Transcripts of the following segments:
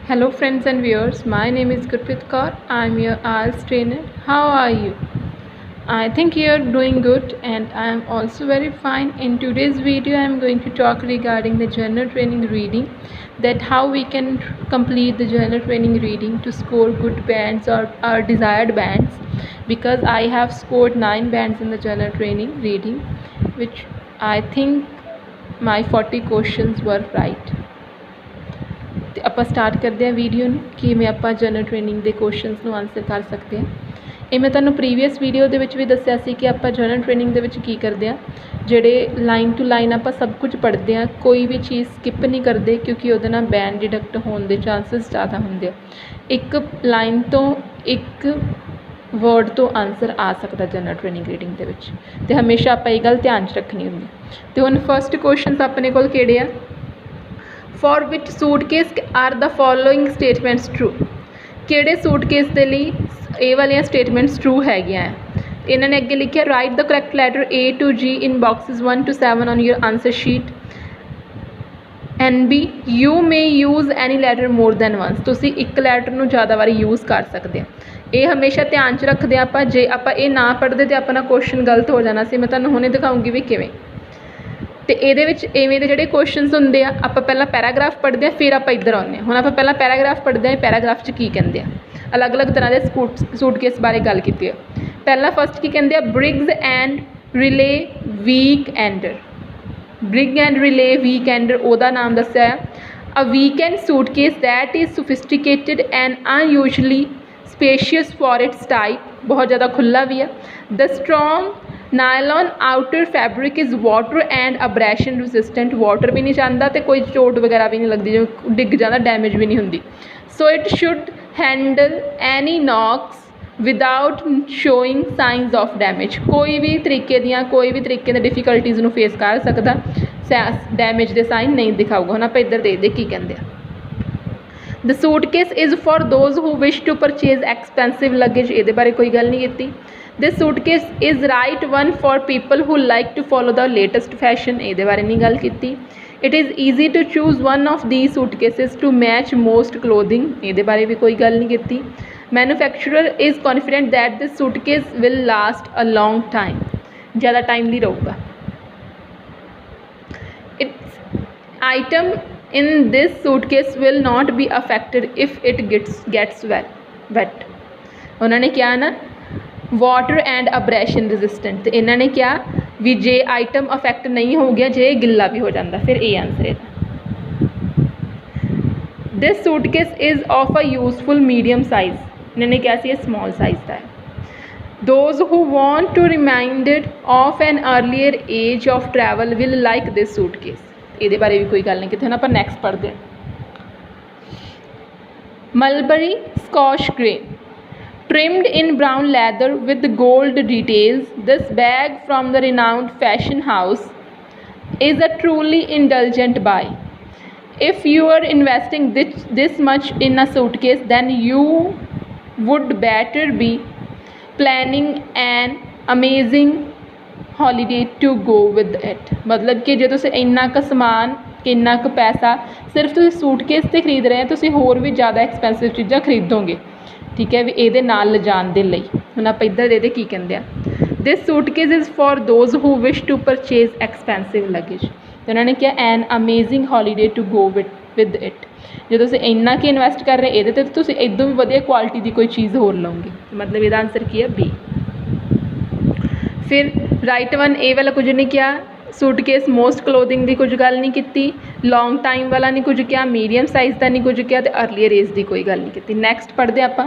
Hello friends and viewers, my name is Gurpreet Kaur. I am your IELTS trainer. How are you? I think you are doing good and I am also very fine. In today's video I am going to talk regarding the general training reading, that how we can complete the general training reading to score good bands or our desired bands, because I have scored 9 bands in the general training reading, which I think my 40 questions were right. ਤੇ ਆਪਾਂ start ਕਰਦੇ ਹਾਂ video ਨੂੰ, ਕਿਵੇਂ ਆਪਾਂ general training ਦੇ questions ਨੂੰ answer ਕਰ ਸਕਦੇ ਹਾਂ। ਇਹ ਮੈਂ ਤੁਹਾਨੂੰ ਪ੍ਰੀਵੀਅਸ ਵੀਡੀਓ ਦੇ ਵਿੱਚ ਵੀ ਦੱਸਿਆ ਸੀ ਕਿ ਆਪਾਂ ਜਨਰਲ ਟ੍ਰੇਨਿੰਗ ਦੇ ਵਿੱਚ ਕੀ ਕਰਦੇ ਹਾਂ, ਜਿਹੜੇ ਲਾਈਨ ਟੂ ਲਾਈਨ ਆਪਾਂ ਸਭ ਕੁਝ ਪੜ੍ਹਦੇ ਹਾਂ, ਕੋਈ ਵੀ ਚੀਜ਼ ਸਕਿਪ ਨਹੀਂ ਕਰਦੇ, ਕਿਉਂਕਿ ਉਹਦੇ ਨਾਲ ਬੈਂਡ ਡਿਡਕਟ ਹੋਣ ਦੇ ਚਾਂਸਸ ਜ਼ਿਆਦਾ ਹੁੰਦੇ ਆ। ਇੱਕ ਲਾਈਨ ਤੋਂ ਇੱਕ ਵਰਡ ਤੋਂ ਆਨਸਰ ਆ ਸਕਦਾ ਜਨਰਲ ਟ੍ਰੇਨਿੰਗ ਰੀਡਿੰਗ ਦੇ ਵਿੱਚ, ਅਤੇ ਹਮੇਸ਼ਾ ਆਪਾਂ ਇਹ ਗੱਲ ਧਿਆਨ 'ਚ ਰੱਖਣੀ ਹੁੰਦੀ। ਅਤੇ ਹੁਣ ਫਸਟ ਕੁਐਸਚਨਸ ਆਪਣੇ ਕੋਲ ਕਿਹੜੇ ਆ? For which suitcase are the following statements true? ਕਿਹੜੇ ਸੂਟਕੇਸ ਦੇ ਲਈ ਇਹ ਵਾਲੀਆਂ ਸਟੇਟਮੈਂਟਸ ਟਰੂ ਹੈਗੀਆਂ ਹੈ? ਇਹਨਾਂ ਨੇ ਅੱਗੇ ਲਿਖਿਆ, right the correct letter A to G in boxes 1 to 7 on your answer sheet. NB, you may use any letter more than once. ਤੁਸੀਂ ਇੱਕ ਲੈਟਰ ਨੂੰ ਜ਼ਿਆਦਾ ਵਾਰੀ ਯੂਜ਼ ਕਰ ਸਕਦੇ ਆ। ਇਹ ਹਮੇਸ਼ਾ ਧਿਆਨ 'ਚ ਰੱਖਦੇ ਆ ਆਪਾਂ। ਜੇ ਆਪਾਂ ਇਹ ਨਾ ਪੜ੍ਹਦੇ ਤਾਂ ਆਪਣਾ ਕੁਐਸਚਨ ਗਲਤ ਹੋ ਜਾਣਾ ਸੀ। ਮੈਂ ਤੁਹਾਨੂੰ ਹੁਣੇ ਦਿਖਾਊਂਗੀ ਵੀ ਕਿਵੇਂ। ਅਤੇ ਇਹਦੇ ਵਿੱਚ ਇਵੇਂ ਦੇ ਜਿਹੜੇ ਕੁਐਸਚਨਸ ਹੁੰਦੇ ਆ, ਆਪਾਂ ਪਹਿਲਾਂ ਪੈਰਾਗ੍ਰਾਫ ਪੜ੍ਹਦੇ ਹਾਂ, ਫਿਰ ਆਪਾਂ ਇੱਧਰ ਆਉਂਦੇ ਹਾਂ। ਹੁਣ ਆਪਾਂ ਪਹਿਲਾਂ ਪੈਰਾਗ੍ਰਾਫ ਪੜ੍ਹਦੇ ਹਾਂ, ਪੈਰਾਗ੍ਰਾਫ 'ਚ ਕੀ ਕਹਿੰਦੇ ਆ। ਅਲੱਗ ਅਲੱਗ ਤਰ੍ਹਾਂ ਦੇ ਸੂਟਕੇਸ ਬਾਰੇ ਗੱਲ ਕੀਤੀ ਹੈ। ਪਹਿਲਾਂ ਫਸਟ ਕੀ ਕਹਿੰਦੇ ਆ? Briggs and Riley weekender. Brigg and Riley weekender ਉਹਦਾ ਨਾਮ ਦੱਸਿਆ ਆ। A weekend suitcase that is sophisticated and unusually spacious for its type, ਬਹੁਤ ਜ਼ਿਆਦਾ ਖੁੱਲ੍ਹਾ ਵੀ ਆ। The strong nylon outer fabric is water and abrasion resistant. Water ਵੀ ਨਹੀਂ ਜਾਂਦਾ ਅਤੇ ਕੋਈ ਚੋਟ ਵਗੈਰਾ ਵੀ ਨਹੀਂ ਲੱਗਦੀ, ਜਿਵੇਂ ਡਿੱਗ ਜਾਂਦਾ ਡੈਮੇਜ ਵੀ ਨਹੀਂ ਹੁੰਦੀ। So it should handle any knocks without showing signs of damage. ਕੋਈ ਵੀ ਤਰੀਕੇ ਦੀਆਂ ਡਿਫੀਕਲਟੀਜ਼ ਨੂੰ ਫੇਸ ਕਰ ਸਕਦਾ, ਡੈਮੇਜ ਦੇ ਸਾਈਨ ਨਹੀਂ ਦਿਖਾਊਗਾ। ਹੁਣ ਆਪਾਂ ਇੱਧਰ ਦੇਖਦੇ ਕੀ ਕਹਿੰਦੇ ਆ। The suitcase is for those who wish to purchase expensive luggage. ਇਹਦੇ ਬਾਰੇ ਕੋਈ ਗੱਲ ਨਹੀਂ ਕੀਤੀ। This suitcase is right one for people who like to follow the latest fashion. ਇਹਦੇ ਬਾਰੇ ਨਹੀਂ ਗੱਲ ਕੀਤੀ। It is easy to choose one of these suitcases to match most clothing. ਇਹਦੇ ਬਾਰੇ ਵੀ ਕੋਈ ਗੱਲ ਨਹੀਂ ਕੀਤੀ। Manufacturer is confident that this suitcase will last a long time. ਜ਼ਿਆਦਾ ਟਾਈਮ ਲਈ ਰਹੂਗਾ। It's item in this suitcase will not be affected if it gets wet. ਉਹਨਾਂ ਨੇ ਕਿਹਾ ਨਾ ਵਾਟਰ ਐਂਡ ਅਬਰੈਸ਼ਨ ਰੈਜ਼ਿਸਟੈਂਟ, ਅਤੇ ਇਹਨਾਂ ਨੇ ਕਿਹਾ ਵੀ ਜੇ ਆਈਟਮ ਅਫੈਕਟ ਨਹੀਂ ਹੋ ਗਿਆ ਜੇ ਗਿੱਲਾ ਵੀ ਹੋ ਜਾਂਦਾ, ਫਿਰ ਇਹ ਆਨਸਰ ਹੈ। This suitcase is of a useful medium size. ਇਹਨਾਂ ਨੇ ਕਿਹਾ ਸੀ ਇਹ ਸਮੋਲ ਸਾਈਜ਼ ਦਾ ਹੈ। Those who want to reminded of an earlier age of travel will like this suitcase. ਇਹਦੇ ਬਾਰੇ ਵੀ ਕੋਈ ਗੱਲ ਨਹੀਂ ਕੀਤੀ। ਹੁਣ ਆਪਾਂ ਨੈਕਸਟ ਪੜ੍ਹਦੇ ਹਾਂ। Mulberry scotch grey trimmed in brown leather with gold details. This bag from the renowned fashion house is a truly indulgent buy. If you are investing this much in a suitcase, then you would better be planning an amazing holiday to go with it. ਮਤਲਬ ਕਿ ਜੇ ਤੁਸੀਂ ਇੰਨਾ ਕੁ ਸਮਾਨ, ਇੰਨਾ ਕੁ ਪੈਸਾ ਸਿਰਫ ਤੁਸੀਂ ਸੂਟਕੇਸ 'ਤੇ ਖਰੀਦ ਰਹੇ ਹੋ, ਤੁਸੀਂ ਹੋਰ ਵੀ ਜ਼ਿਆਦਾ ਐਕਸਪੈਂਸਿਵ ਚੀਜ਼ਾਂ ਖਰੀਦੋਗੇ, ਠੀਕ ਹੈ, ਵੀ ਇਹਦੇ ਨਾਲ ਲਿਜਾਣ ਦੇ ਲਈ। ਹੁਣ ਆਪਾਂ ਇੱਧਰ ਦੇ ਕੀ ਕਹਿੰਦੇ ਆ। This suitcase is for those who wish to purchase expensive luggage. ਅਤੇ ਉਹਨਾਂ ਨੇ ਕਿਹਾ an amazing holiday to go with it. ਜੇ ਤੁਸੀਂ ਇੰਨਾ ਕੀ ਇਨਵੈਸਟ ਕਰ ਰਹੇ ਇਹਦੇ 'ਤੇ, ਤੁਸੀਂ ਇੱਦੋਂ ਵੀ ਵਧੀਆ ਕੁਆਲਿਟੀ ਦੀ ਕੋਈ ਚੀਜ਼ ਹੋਰ ਲਓਗੇ। ਮਤਲਬ ਇਹਦਾ ਆਨਸਰ ਕੀ ਹੈ? ਬੀ। ਫਿਰ ਰਾਈਟ ਵਨ ਇਹ ਵਾਲਾ ਕੁਝ ਨਹੀਂ ਕਿਹਾ। ਸੂਟਕੇਸ ਮੋਸਟ ਕਲੋਥਿੰਗ ਦੀ ਕੁਝ ਗੱਲ ਨਹੀਂ ਕੀਤੀ। ਲੌਂਗ ਟਾਈਮ ਵਾਲਾ ਨਹੀਂ ਕੁਝ ਕਿਹਾ। ਮੀਡੀਅਮ ਸਾਈਜ਼ ਦਾ ਨਹੀਂ ਕੁਝ ਕਿਹਾ, ਅਤੇ ਅਰਲੀਅਰ ਏਜ ਦੀ ਕੋਈ ਗੱਲ ਨਹੀਂ ਕੀਤੀ। ਨੈਕਸਟ ਪੜ੍ਹਦੇ ਆਪਾਂ।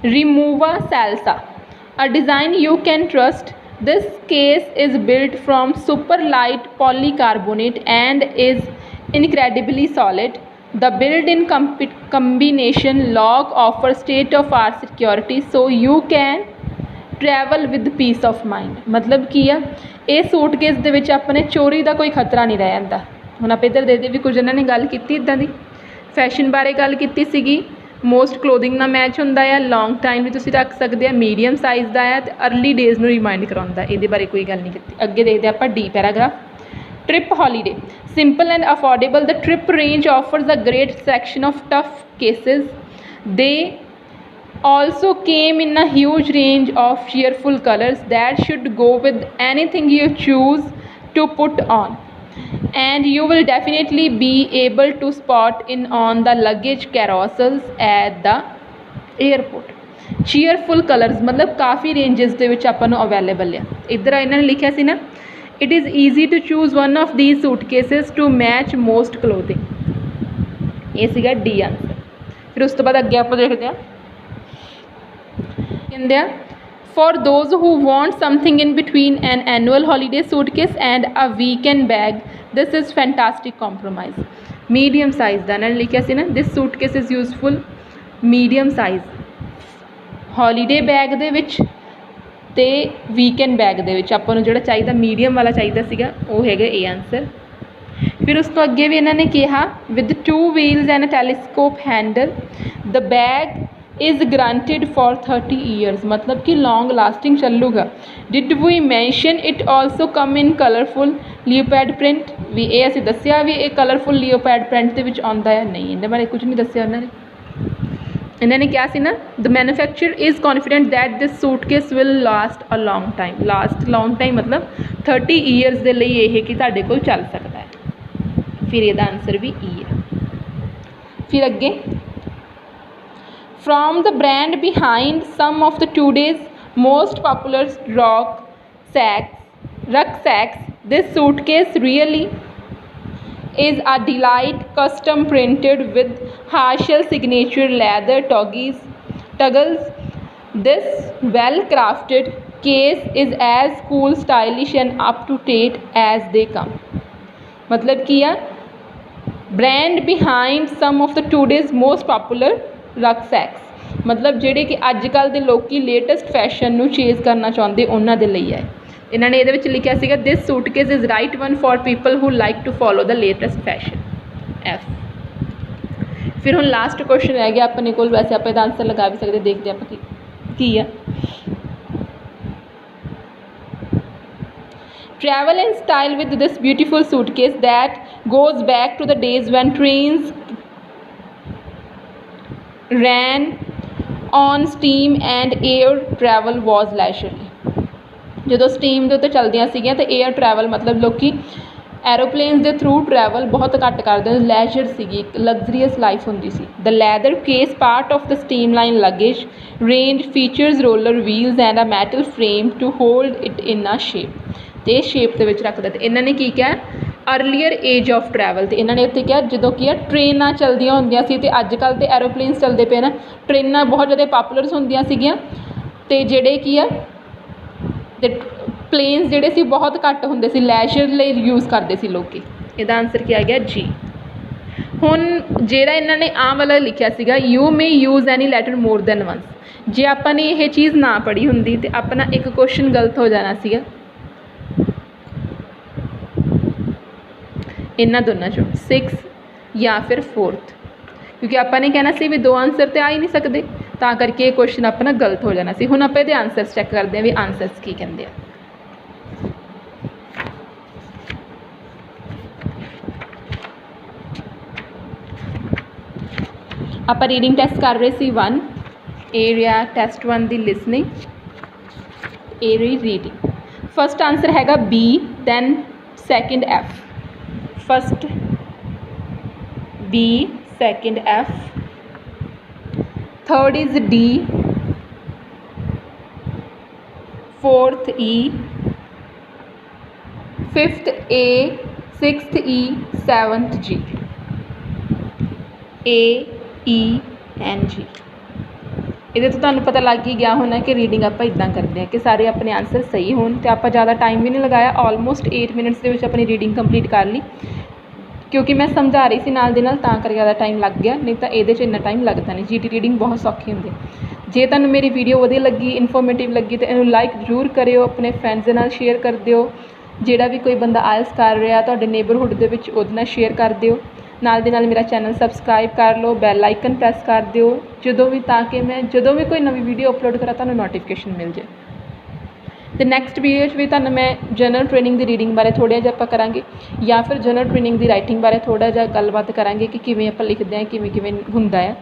Rimowa Salsa a design you can trust. This case is built from super light polycarbonate and is incredibly solid. The built-in combination lock offers state-of-art security, so you can travel with peace of mind. ਮਤਲਬ ਕੀ ਆ? ਇਹ suitcase ਦੇ ਵਿੱਚ ਆਪਣੇ ਚੋਰੀ ਦਾ ਕੋਈ ਖਤਰਾ ਨਹੀਂ ਰਹਿ ਜਾਂਦਾ। ਹੁਣ ਆਪਾਂ ਇੱਧਰ ਦੇ ਵੀ ਕੁਝ ਇਹਨਾਂ ਨੇ ਗੱਲ ਕੀਤੀ ਇੱਦਾਂ ਦੀ। ਫੈਸ਼ਨ ਬਾਰੇ ਗੱਲ ਕੀਤੀ ਸੀਗੀ, ਮੋਸਟ ਕਲੋਥਿੰਗ ਨਾਲ ਮੈਚ ਹੁੰਦਾ ਆ, ਲੌਂਗ ਟਾਈਮ ਵੀ ਤੁਸੀਂ ਰੱਖ ਸਕਦੇ ਆ, ਮੀਡੀਅਮ ਸਾਈਜ਼ ਦਾ ਆ, ਅਤੇ ਅਰਲੀ ਡੇਜ਼ ਨੂੰ ਰਿਮਾਈਂਡ ਕਰਾਉਂਦਾ। ਇਹਦੇ ਬਾਰੇ ਕੋਈ ਗੱਲ ਨਹੀਂ ਕੀਤੀ। ਅੱਗੇ ਦੇਖਦੇ ਆਪਾਂ D paragraph. Trip holiday simple and affordable. The trip range offers a great selection of tough cases. They also came in a huge range of cheerful colors that should go with anything you choose to put on, and you will definitely be able to spot in on the luggage carousels at the airport. cheerful colors मतलब काफ़ी ranges ਦੇ ਵਿੱਚ ਆਪਾਂ ਨੂੰ available ਆ। ਇੱਧਰ ਇਹਨਾਂ ਨੇ ਲਿਖਿਆ ਸੀ ਨਾ, it is easy to choose one of these suitcases to match most clothing। ਇਹ ਸੀਗਾ ਡੀ ਆਂਸਰ। ਫਿਰ ਉਸ ਤੋਂ ਬਾਅਦ ਅੱਗੇ ਆਪਾਂ ਦੇਖਦੇ ਹਾਂ, ਕਹਿੰਦੇ ਆ for those who want something in between an annual holiday suitcase and a weekend bag, this is fantastic compromise। medium size ਦਾ ਇਹਨਾਂ ਨੇ ਲਿਖਿਆ ਸੀ ਨਾ, this suitcase is useful medium size holiday bag ਦੇ ਵਿੱਚ ਤੇ ਵੀਕਐਂਡ ਬੈਗ ਦੇ ਵਿੱਚ ਆਪਾਂ ਨੂੰ ਜਿਹੜਾ ਚਾਹੀਦਾ ਮੀਡੀਅਮ ਵਾਲਾ ਚਾਹੀਦਾ ਸੀਗਾ ਉਹ ਹੈਗਾ ਇਹ ਆਂਸਰ। ਫਿਰ ਉਸ ਤੋਂ ਅੱਗੇ ਵੀ ਇਹਨਾਂ ਨੇ ਕਿਹਾ with 2 wheels and a telescope handle, the bag is granted for 30 years मतलब कि लॉन्ग लास्टिंग ਚੱਲੂਗਾ। did we mention it also come in colourful leopard print, ਵੀ ਇਹ ਅਸੀਂ ਦੱਸਿਆ ਵੀ ਇਹ ਕਲਰਫੁਲ leopard print ਦੇ ਵਿੱਚ ਆਉਂਦਾ ਹੈ, ਨਹੀਂ ਇਹਦੇ ਬਾਰੇ ਕੁਝ ਨਹੀਂ ਦੱਸਿਆ ਉਹਨਾਂ ਨੇ। ਇਹਨਾਂ ਨੇ ਕਿਹਾ ਸੀ ਨਾ, the manufacturer is confident that this suitcase will last a long time। last long time मतलब 30 years ਦੇ ਲਈ ਇਹ ਕਿ ਤੁਹਾਡੇ ਕੋਲ ਚੱਲ ਸਕਦਾ ਹੈ। ਫਿਰ ਇਹਦਾ ਆਂਸਰ ਵੀ ਈ ਹੈ। ਫਿਰ ਅੱਗੇ from the brand behind some of the today's most popular rucksacks, this suitcase really is a delight, custom printed with Herschel signature leather tuggles. This well crafted case is as cool, stylish and up to date as they come। मतलब कि या brand behind some of the today's most popular rucksacks मतलब ਜਿਹੜੇ ਕਿ ਅੱਜ ਕੱਲ੍ਹ ਦੇ ਲੋਕੀ ਲੇਟੈਸਟ ਫੈਸ਼ਨ ਨੂੰ ਚੇਜ਼ ਕਰਨਾ ਚਾਹੁੰਦੇ ਉਹਨਾਂ ਦੇ ਲਈ ਹੈ। ਇਹਨਾਂ ਨੇ ਇਹਦੇ ਵਿੱਚ ਲਿਖਿਆ ਸੀਗਾ this suitcase is right one for people who like to follow the latest fashion। F। ਫਿਰ ਹੁਣ ਲਾਸਟ ਕੁਐਸਚਨ ਰਹਿ ਗਿਆ ਆਪਣੇ ਕੋਲ, ਵੈਸੇ ਆਪਾਂ ਇਹਦਾ ਆਨਸਰ ਲਗਾ ਵੀ ਸਕਦੇ, ਦੇਖਦੇ ਆਪਾਂ ਕੀ ਆ। travel in style with this beautiful suitcase that goes back to the days when trains ran on steam and air travel was leisurely। ਜਦੋਂ ਸਟੀਮ ਦੇ ਉੱਤੇ ਚੱਲਦੀਆਂ ਸੀਗੀਆਂ ਤੇ ਏਅਰ ਟਰੈਵਲ ਮਤਲਬ ਲੋਕੀ ਐਰੋਪਲੇਨਸ ਦੇ ਥਰੂ ਟਰੈਵਲ ਬਹੁਤ ਘੱਟ ਕਰਦੇ, ਲੈਜਰ ਸੀਗੀ, ਇੱਕ ਲਗਜ਼ਰੀਅਸ ਲਾਈਫ ਹੁੰਦੀ ਸੀ। The leather case part of the streamline luggage range features roller wheels and a metal frame to hold it in a shape. ਤੇ ਇਹ ਸ਼ੇਪ ਦੇ ਵਿੱਚ ਰੱਖਦਾ। ਤੇ ਇਹਨਾਂ ਨੇ ਕੀ ਕਿਹਾ, ਅਰਲੀਅਰ ਏਜ ਆਫ ਟਰੈਵਲ। ਤੇ ਇਹਨਾਂ ਨੇ ਉੱਥੇ ਕਿਹਾ ਜਦੋਂ ਕੀ ਆ ਟ੍ਰੇਨਾਂ ਚੱਲਦੀਆਂ ਹੁੰਦੀਆਂ ਸੀ ਤੇ ਅੱਜ ਕੱਲ੍ਹ ਤੇ ਐਰੋਪਲੇਨਸ ਚੱਲਦੇ ਪਏ ਨਾ, ਟ੍ਰੇਨਾਂ ਬਹੁਤ ਜ਼ਿਆਦਾ ਪਾਪੂਲਰਸ ਹੁੰਦੀਆਂ ਸੀਗੀਆਂ ਤੇ ਜਿਹੜੇ ਕੀ ਆ ਤੇ ਪਲੇਨਸ ਜਿਹੜੇ ਸੀ ਬਹੁਤ ਘੱਟ ਹੁੰਦੇ ਸੀ, ਲੈਜਰ ਲਈ ਯੂਜ਼ ਕਰਦੇ ਸੀ ਲੋਕੀ। ਇਹਦਾ ਆਨਸਰ ਕੀ ਆ ਗਿਆ ਜੀ। ਹੁਣ ਜਿਹੜਾ ਇਹਨਾਂ ਨੇ ਆਹ ਵਾਲਾ ਲਿਖਿਆ ਸੀਗਾ you may use any letter more than once, ਜੇ ਆਪਾਂ ਨੇ ਇਹ ਚੀਜ਼ ਨਾ ਪੜ੍ਹੀ ਹੁੰਦੀ ਤੇ ਆਪਣਾ ਇੱਕ ਕੁਐਸਚਨ ਗਲਤ ਹੋ ਜਾਣਾ ਸੀਗਾ ਇਹਨਾਂ ਦੋਨਾਂ 'ਚੋਂ 6 ਜਾਂ ਫਿਰ 4th, ਕਿਉਂਕਿ ਆਪਾਂ ਨੇ ਕਹਿਣਾ ਸੀ ਵੀ 2 ਆਨਸਰ ਤਾਂ ਆ ਹੀ ਨਹੀਂ ਸਕਦੇ, ਤਾਂ ਕਰਕੇ ਇਹ ਕੁਐਸਚਨ ਆਪਣਾ ਗਲਤ ਹੋ ਜਾਣਾ ਸੀ। ਹੁਣ ਆਪਾਂ ਇਹਦੇ ਆਨਸਰਸ ਚੈੱਕ ਕਰਦੇ ਹਾਂ ਵੀ ਆਨਸਰਸ ਕੀ ਕਹਿੰਦੇ ਆ। ਆਪਾਂ ਰੀਡਿੰਗ ਟੈਸਟ ਕਰ ਰਹੇ ਸੀ 1, ਏਰੀਆ ਟੈਸਟ 1 ਦੀ ਲਿਸਨਿੰਗ, ਏ ਰਹੀ ਰੀਡਿੰਗ। ਫਸਟ ਆਨਸਰ ਹੈਗਾ B, then second F। First B, second F, third is D, fourth E, fifth A, sixth E, seventh G। A, E and G। ਇਹਦੇ ਤੋਂ ਤੁਹਾਨੂੰ ਪਤਾ ਲੱਗ ਹੀ ਗਿਆ ਹੋਣਾ ਕਿ ਰੀਡਿੰਗ ਆਪਾਂ ਇੱਦਾਂ ਕਰਦੇ ਹਾਂ ਕਿ ਸਾਰੇ ਆਪਣੇ ਆਨਸਰ ਸਹੀ ਹੋਣ। ਤੇ ਆਪਾਂ ਜ਼ਿਆਦਾ ਟਾਈਮ ਵੀ ਨਹੀਂ ਲਗਾਇਆ, ਆਲਮੋਸਟ 8 ਮਿੰਟਸ ਦੇ ਵਿੱਚ ਆਪਣੀ ਰੀਡਿੰਗ ਕੰਪਲੀਟ ਕਰ ਲਈ, ਕਿਉਂਕਿ ਮੈਂ ਸਮਝਾ ਰਹੀ ਸੀ ਨਾਲ ਦੇ ਨਾਲ, ਤਾਂ ਕਰਕੇ ਜ਼ਿਆਦਾ ਟਾਈਮ ਲੱਗ ਗਿਆ, ਨਹੀਂ ਤਾਂ ਇਹਦੇ 'ਚ ਇੰਨਾ ਟਾਈਮ ਲੱਗਦਾ ਨਹੀਂ। GT ਰੀਡਿੰਗ ਬਹੁਤ ਸੌਖੀ ਹੁੰਦੀ ਹੈ। ਜੇ ਤੁਹਾਨੂੰ ਮੇਰੀ ਵੀਡੀਓ ਵਧੀਆ ਲੱਗੀ, ਇਨਫੋਰਮੇਟਿਵ ਲੱਗੀ ਤਾਂ ਇਹਨੂੰ ਲਾਈਕ ਜ਼ਰੂਰ ਕਰਿਓ, ਆਪਣੇ ਫਰੈਂਡਸ ਦੇ ਨਾਲ ਸ਼ੇਅਰ ਕਰ ਦਿਓ। ਜਿਹੜਾ ਵੀ ਕੋਈ ਬੰਦਾ ਆਇਲਸ ਕਰ ਰਿਹਾ ਤੁਹਾਡੇ ਨੇਬਰਹੁੱਡ ਦੇ ਵਿੱਚ ਉਹਦੇ ਨਾਲ ਸ਼ੇਅਰ ਕਰ ਦਿਓ। ਨਾਲ ਦੇ ਨਾਲ ਮੇਰਾ ਚੈਨਲ ਸਬਸਕ੍ਰਾਈਬ ਕਰ ਲਓ, ਬੈਲ ਆਈਕਨ ਪ੍ਰੈਸ ਕਰ ਦਿਓ ਜਦੋਂ ਵੀ, ਤਾਂ ਕਿ ਮੈਂ ਜਦੋਂ ਵੀ ਕੋਈ ਨਵੀਂ ਵੀਡੀਓ ਅਪਲੋਡ ਕਰਾਂ ਤੁਹਾਨੂੰ ਨੋਟੀਫਿਕੇਸ਼ਨ ਮਿਲ ਜਾਏ। ਤੇ ਨੈਕਸਟ ਵੀਡੀਓ 'ਚ ਵੀ ਤੁਹਾਨੂੰ ਮੈਂ ਜਨਰਲ ਟ੍ਰੇਨਿੰਗ ਦੀ ਰੀਡਿੰਗ ਬਾਰੇ ਥੋੜ੍ਹਾ ਜਿਹਾ ਆਪਾਂ ਕਰਾਂਗੇ, ਜਾਂ ਫਿਰ ਜਨਰਲ ਟ੍ਰੇਨਿੰਗ ਦੀ ਰਾਈਟਿੰਗ ਬਾਰੇ ਥੋੜ੍ਹਾ ਜਿਹਾ ਗੱਲਬਾਤ ਕਰਾਂਗੇ ਕਿ ਕਿਵੇਂ ਆਪਾਂ ਲਿਖਦੇ ਹਾਂ, ਕਿਵੇਂ ਕਿਵੇਂ ਹੁੰਦਾ ਆ,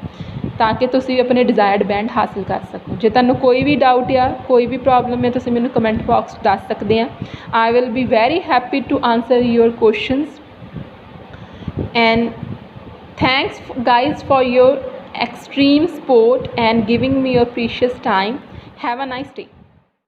ਤਾਂ ਕਿ ਤੁਸੀਂ ਆਪਣੇ ਡਿਜ਼ਾਇਰਡ ਬੈਂਡ ਹਾਸਿਲ ਕਰ ਸਕੋ। ਜੇ ਤੁਹਾਨੂੰ ਕੋਈ ਵੀ ਡਾਊਟ ਆ, ਕੋਈ ਵੀ ਪ੍ਰੋਬਲਮ ਹੈ, ਤੁਸੀਂ ਮੈਨੂੰ ਕਮੈਂਟ ਬਾਕਸ 'ਚ ਦੱਸ ਸਕਦੇ ਆ। I will be very happy to answer your questions and thanks guys for your extreme support and giving me your precious time. Have a nice day.